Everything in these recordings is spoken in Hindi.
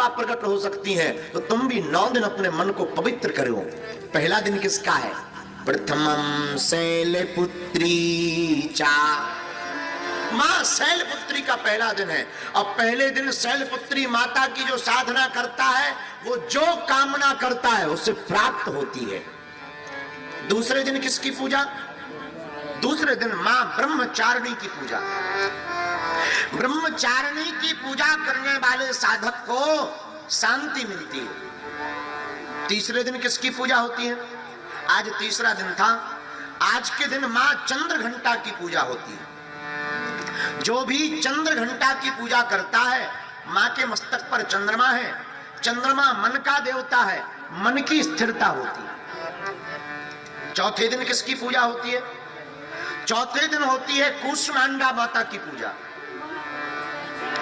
कृपा प्रकट हो सकती है, तो तुम भी 9 दिन अपने मन को पवित्र करो। पहला दिन किसका है? प्रथमम शैलपुत्री चा, मां शैलपुत्री का पहला दिन है। और पहले दिन शैलपुत्री माता की जो साधना करता है, वो जो कामना करता है उससे प्राप्त होती है। दूसरे दिन किसकी पूजा? दूसरे दिन मां ब्रह्मचारिणी की पूजा। ब्रह्मचारिणी की पूजा करने वाले साधक को शांति मिलती है। तीसरे दिन किसकी पूजा होती है? आज तीसरा दिन था। आज के दिन मां चंद्र घंटा की पूजा होती है। जो भी चंद्र घंटा की पूजा करता है, मां के मस्तक पर चंद्रमा है। चंद्रमा मन का देवता है, मन की स्थिरता होती है। चौथे दिन किसकी पूजा होती है? चौथे दिन होती है कूष्मांडा माता की पूजा।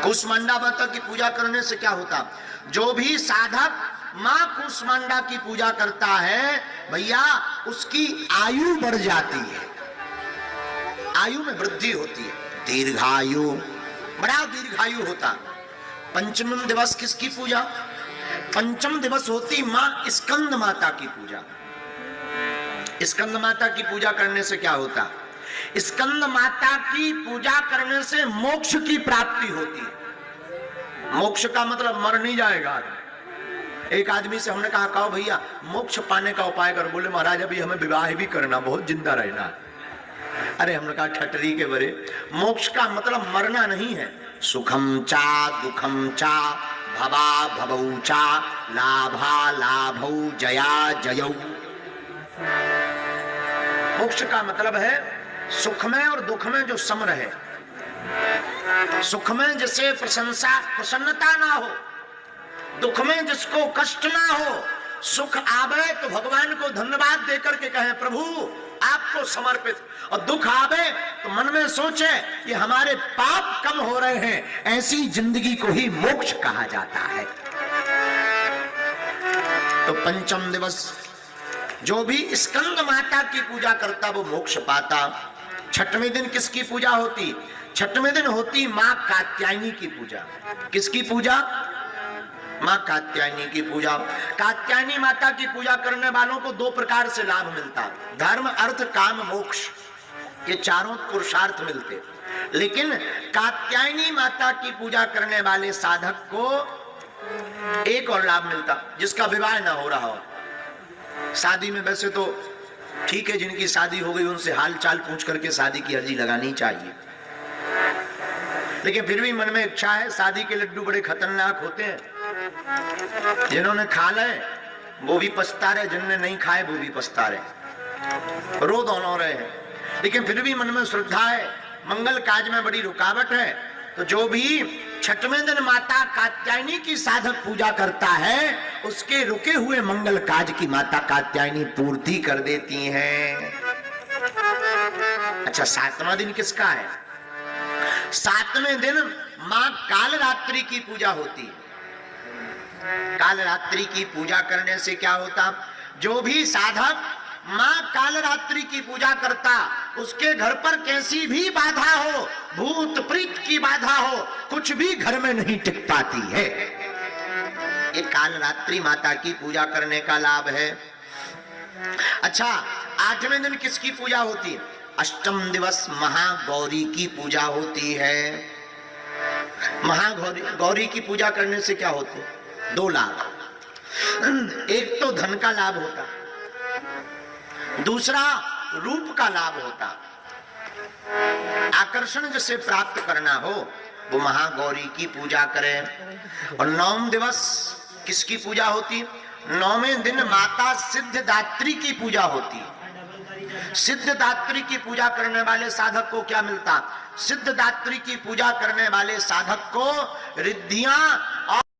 कूष्मांडा माता की पूजा करने से क्या होता? जो भी साधक मां कूष्मांडा की पूजा करता है भैया, उसकी आयु बढ़ जाती है, आयु में वृद्धि होती है, दीर्घायु, बड़ा दीर्घायु होता। पंचम दिवस किसकी पूजा? पंचम दिवस होती मां स्कंद माता की पूजा। स्कंद माता की पूजा करने से क्या होता? स्कंद माता की पूजा करने से मोक्ष की प्राप्ति होती है। मोक्ष का मतलब मर नहीं जाएगा। एक आदमी से हमने कहा, कहो भैया मोक्ष पाने का उपाय कर। बोले महाराज अभी हमें विवाह भी करना, बहुत जिंदा रहना। अरे हमने कहा ठटरी के बरे, मोक्ष का मतलब मरना नहीं है। सुखम चा दुखम चा भवा भवौ चा लाभा लाभौ जया जयौ। मोक्ष का मतलब है सुख में और दुख में जो सम रहे। सुख में जिसे प्रसन्नता ना हो, दुख में जिसको कष्ट ना हो। सुख आवे तो भगवान को धन्यवाद देकर के कहे प्रभु आपको समर्पित, और दुख आवे तो मन में सोचे कि हमारे पाप कम हो रहे हैं। ऐसी जिंदगी को ही मोक्ष कहा जाता है। तो पंचम दिवस जो भी स्कंद माता की पूजा करता वो मोक्ष पाता। छठवें दिन किसकी पूजा होती? छठवें दिन होती मां कात्यायनी की पूजा। किसकी पूजा? मां कात्यायनी की पूजा। कात्यायनी माता की पूजा करने वालों को 2 प्रकार से लाभ मिलता, धर्म अर्थ काम मोक्ष, ये चारों पुरुषार्थ मिलते। लेकिन कात्यायनी माता की पूजा करने वाले साधक को एक और लाभ मिलता, जिसका विवाह ना हो रहा हो। शादी में वैसे तो ठीक है, जिनकी शादी हो गई उनसे हाल चाल पूछ करके शादी की अर्जी लगानी चाहिए, लेकिन फिर भी मन में इच्छा है। शादी के लड्डू बड़े खतरनाक होते हैं। जिन्होंने खा ले वो भी पछता रहे, जिन्होंने नहीं खाए वो भी पछता रहे, रो दोनों रहे हैं। लेकिन फिर भी मन में श्रद्धा है, मंगल काज में बड़ी रुकावट है। तो जो भी छठवें दिन माता कात्यायनी की साधक पूजा करता है, उसके रुके हुए मंगल काज की माता कात्यायनी पूर्ति कर देती हैं। अच्छा, 7वां दिन किसका है? 7वें दिन मां कालरात्रि की पूजा होती है। कालरात्रि की पूजा करने से क्या होता? जो भी साधक मां कालरात्रि की पूजा करता, उसके घर पर कैसी भी बाधा हो, भूत प्रीत की बाधा हो, कुछ भी घर में नहीं टिक पाती है। ये कालरात्रि माता की पूजा करने का लाभ है। अच्छा, 8वें दिन किसकी पूजा होती है? अष्टम दिवस महागौरी की पूजा होती है। महागौरी की पूजा करने से क्या होते? 2 लाभ। एक तो धन का लाभ होता, दूसरा रूप का लाभ होता। आकर्षण जिसे प्राप्त करना हो वो महागौरी की पूजा करें। और 9वें दिवस किसकी पूजा होती? 9वें दिन माता सिद्धदात्री की पूजा होती। सिद्धदात्री की पूजा करने वाले साधक को क्या मिलता? सिद्धदात्री की पूजा करने वाले साधक को रिद्धियां और